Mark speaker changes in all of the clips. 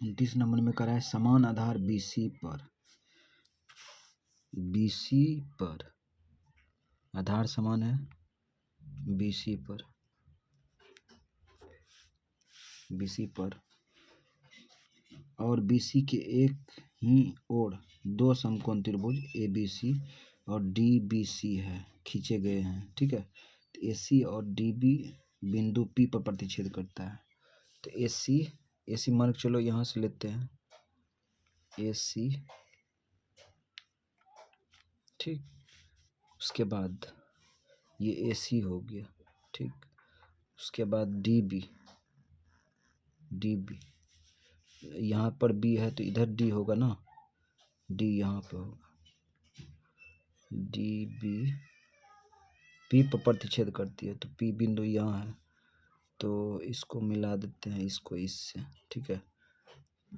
Speaker 1: 29 number में करा है समान आधार BC पर आधार समान है BC पर और BC के एक ही ओर दो समकोण त्रिभुज ABC और DBC है खींचे गए हैं। ठीक है, तो AC और DB बिंदु P पर प्रतिच्छेद करता है। तो AC मान के चलो यहाँ से लेते हैं AC, ठीक। उसके बाद ये AC हो गया, ठीक। उसके बाद DB यहाँ पर B है तो इधर D होगा ना, D यहाँ पे होगा। DB P पर प्रतिच्छेद करती है तो P बिंदु यहाँ है, तो इसको मिला देते हैं इसको इससे। ठीक है,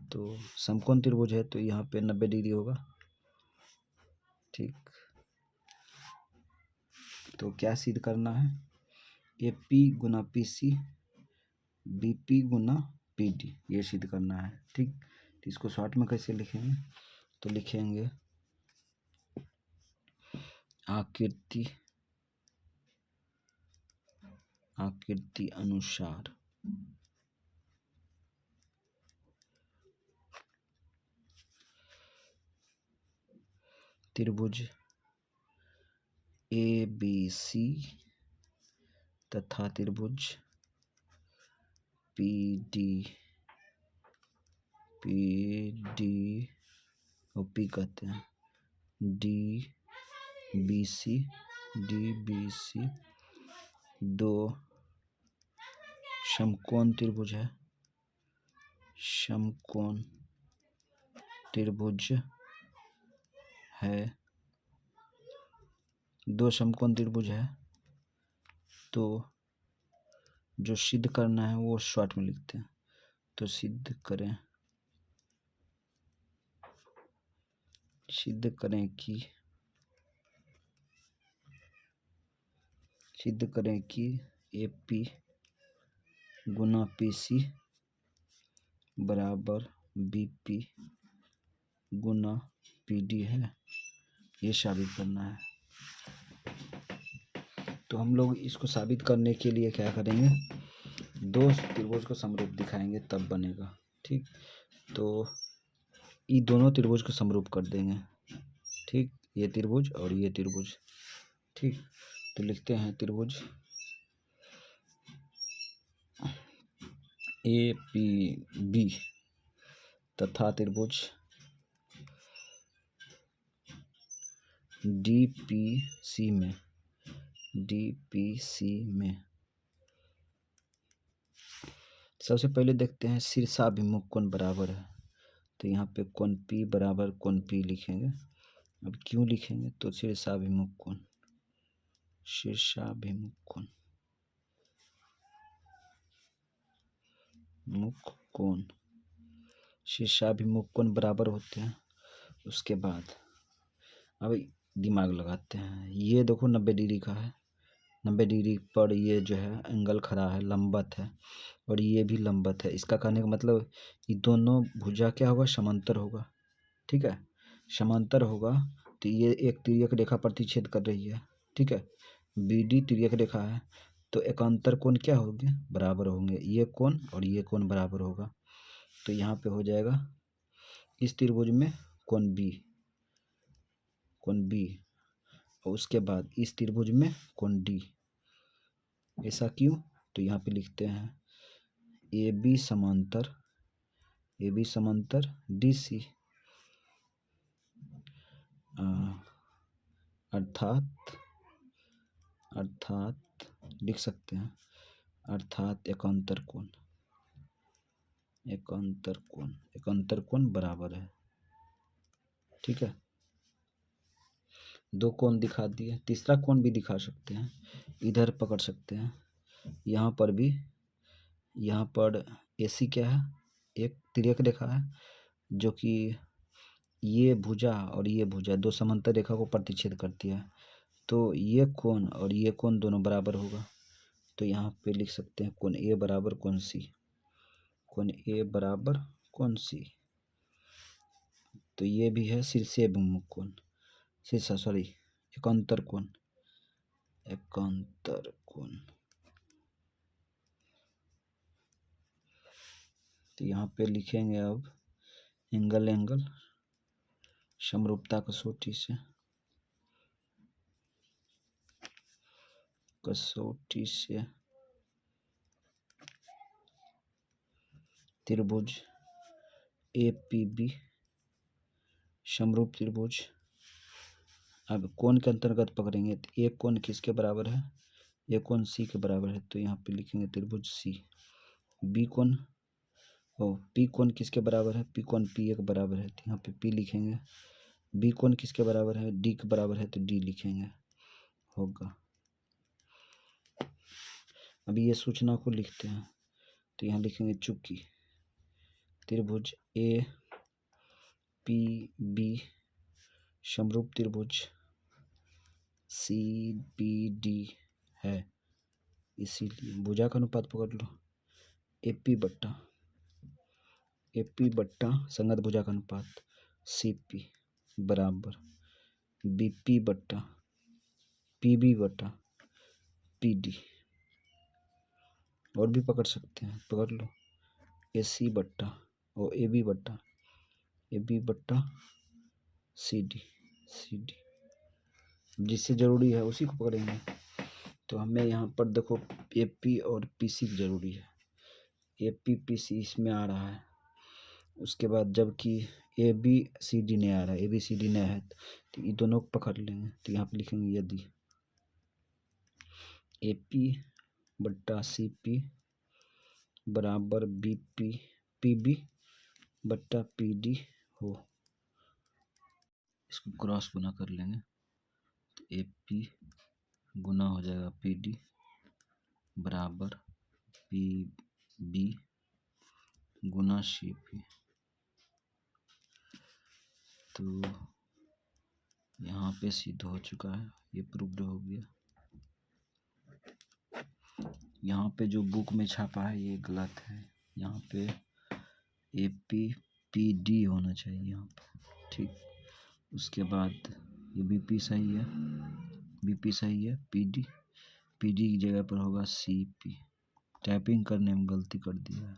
Speaker 1: तो समकोण त्रिभुज है तो यहाँ पे 90 डिग्री होगा। ठीक, तो क्या सिद्ध करना है, AP गुना PC BP गुना PD, ये सिद्ध करना है। ठीक, तो इसको शॉर्ट में कैसे लिखेंगे, तो लिखेंगे आकृति अनुसार त्रिभुज ABC तथा त्रिभुज PD और P कहते हैं DBC दो समकोण त्रिभुज है, समकोण त्रिभुज है, दो समकोण त्रिभुज है। तो जो सिद्ध करना है वो शॉर्ट में लिखते हैं, तो सिद्ध करें कि AP गुना PC बराबर BP गुना PD है, ये साबित करना है। तो हम लोग इसको साबित करने के लिए क्या करेंगे, दो त्रिभुज को समरूप दिखाएंगे तब बनेगा। ठीक, तो ये दोनों त्रिभुज को समरूप कर देंगे। ठीक, ये त्रिभुज और ये त्रिभुज। ठीक, तो लिखते हैं त्रिभुज APB तथा त्रिभुज DPC में सबसे पहले देखते हैं शीर्षाभिमुख कोण बराबर है, तो यहाँ पे कोण P बराबर कोण P लिखेंगे। अब क्यों लिखेंगे, तो शीर्षाभिमुख कोण बराबर होते हैं। उसके बाद अब दिमाग लगाते हैं, ये देखो 90 डिग्री का है, 90 डिग्री पर ये जो है एंगल खड़ा है, लंबवत है, और ये भी लंबवत है। इसका कहने का मतलब ये दोनों भुजा क्या होगा, समांतर होगा। ठीक है, समांतर होगा तो ये एक तिर्यक रेखा प्रतिच्छेद कर रही है। ठीक है, BD तिर्यक रेखा है, तो एकांतर कोण क्या होंगे, बराबर होंगे। ये कोण और ये कोण बराबर होगा, तो यहाँ पे हो जाएगा इस त्रिभुज में कोण B और उसके बाद इस त्रिभुज में कोण D। ऐसा क्यों, तो यहाँ पे लिखते हैं AB समांतर DC, अर्थात लिख सकते हैं अर्थात एकांतर कोण बराबर है। ठीक है, दो कोण दिखा दिए, तीसरा कोण भी दिखा सकते हैं, इधर पकड़ सकते हैं। यहाँ पर AC क्या है, एक तिर्यक रेखा है जो कि ये भुजा और ये भुजा दो समांतर रेखा को प्रतिच्छेद करती है, तो ये कोण और ये कोण दोनों बराबर होगा। तो यहाँ पे लिख सकते हैं कोण A बराबर कोण C, कोण A बराबर कौन सी? तो ये भी है शीर्षे अभिमुख कोण, शीर्षा सॉरी एकांतर कोण, एकांतर कोण। तो यहाँ पे लिखेंगे अब एंगल एंगल समरूपता कसौटी से, कसौटी से त्रिभुज APB समरूप त्रिभुज। अब कोण के अंतर्गत पकड़ेंगे तो एक कोण किसके बराबर है? एक कोण C के बराबर है, तो यहाँ पे लिखेंगे त्रिभुज C। बी कोण P कोण किसके बराबर है? P कोण PA के बराबर है, तो यहाँ पे P लिखेंगे। B कोण किसके बराबर है? D के बराबर है, तो D लिखेंगे, होगा। अभी ये सूचना को लिखते हैं, तो यहाँ लिखेंगे चूंकि त्रिभुज APB समरूप त्रिभुज CBD है, इसीलिए भुजा का अनुपात पकड़ लो, AP बट्टा संगत भुजा का अनुपात CP बराबर BP बट्टा PB बट्टा PD। और भी पकड़ सकते हैं, पकड़ लो AC बट्टा और AB बट्टा CD जिससे जरूरी है उसी को पकड़ेंगे। तो हमें यहाँ पर देखो AP और PC जरूरी है, AP PC इसमें आ रहा है, उसके बाद जबकि ABCD नहीं आ रहा है, ABCD नहीं है, तो ये दोनों को पकड़ लेंगे। तो यहाँ पे लिखेंगे यदि AP बट्टा CP बराबर PB बट्टा PD हो, इसको क्रॉस गुना कर लेंगे, तो AP गुना हो जाएगा PD बराबर PB गुना CP। तो यहाँ पे सिद्ध हो चुका है, ये प्रूव्ड हो गया। यहाँ पे जो बुक में छापा है ये गलत है, यहाँ पे APPD होना चाहिए यहाँ पे, ठीक। उसके बाद ये BP सही है, BP सही है, PD की जगह पर होगा CP। टाइपिंग करने में गलती कर दिया है,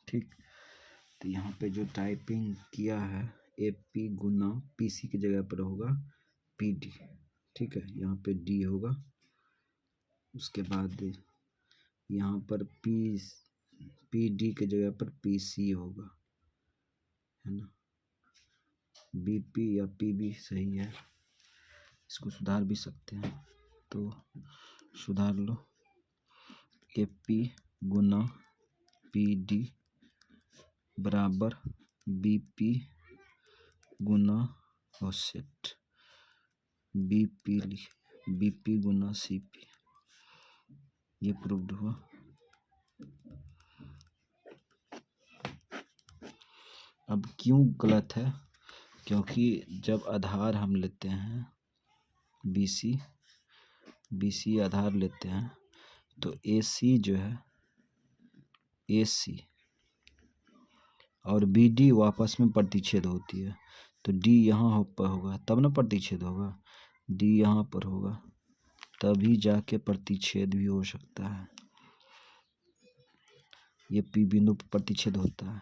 Speaker 1: ठीक। तो यहाँ पे जो टाइपिंग किया है AP गुना PC की जगह पर होगा PD, ठीक है, यहाँ पे D होगा। उसके बाद यहाँ पर PD की जगह पर PC होगा, है ना। BP या PB सही है, इसको सुधार भी सकते हैं, तो सुधार लो। AP गुना PD बराबर BP गुना ऑफसेट BP गुना CP, ये प्रूव्ड हुआ। अब क्यों गलत है? क्योंकि जब आधार हम लेते हैं BC आधार लेते हैं, तो AC जो है AC और BD आपस में प्रतिच्छेद होती है, तो D यहाँ पर होगा तब ना प्रतिच्छेद होगा, D यहाँ पर होगा तभी जाके प्रतिच्छेद भी हो सकता है, ये P बिंदु पर प्रतिच्छेद होता है।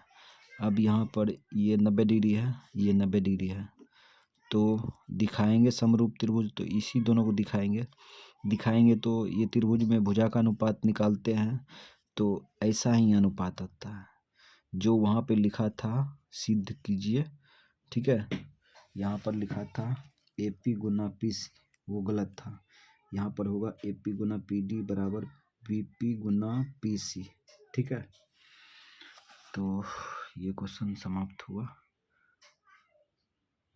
Speaker 1: अब यहाँ पर ये 90 डिग्री है, ये 90 डिग्री है, तो दिखाएंगे समरूप त्रिभुज, तो इसी दोनों को दिखाएंगे तो ये त्रिभुज में भुजा का अनुपात निकालते हैं, तो ऐसा ही अनुपात आता है जो वहाँ पे लिखा था, सिद्ध कीजिए, ठीक है। यहाँ पर लिखा था AP गुना PC, वो गलत था, यहाँ पर होगा AP गुना PD बराबर BP गुना PC, ठीक है। तो ये क्वेश्चन समाप्त हुआ।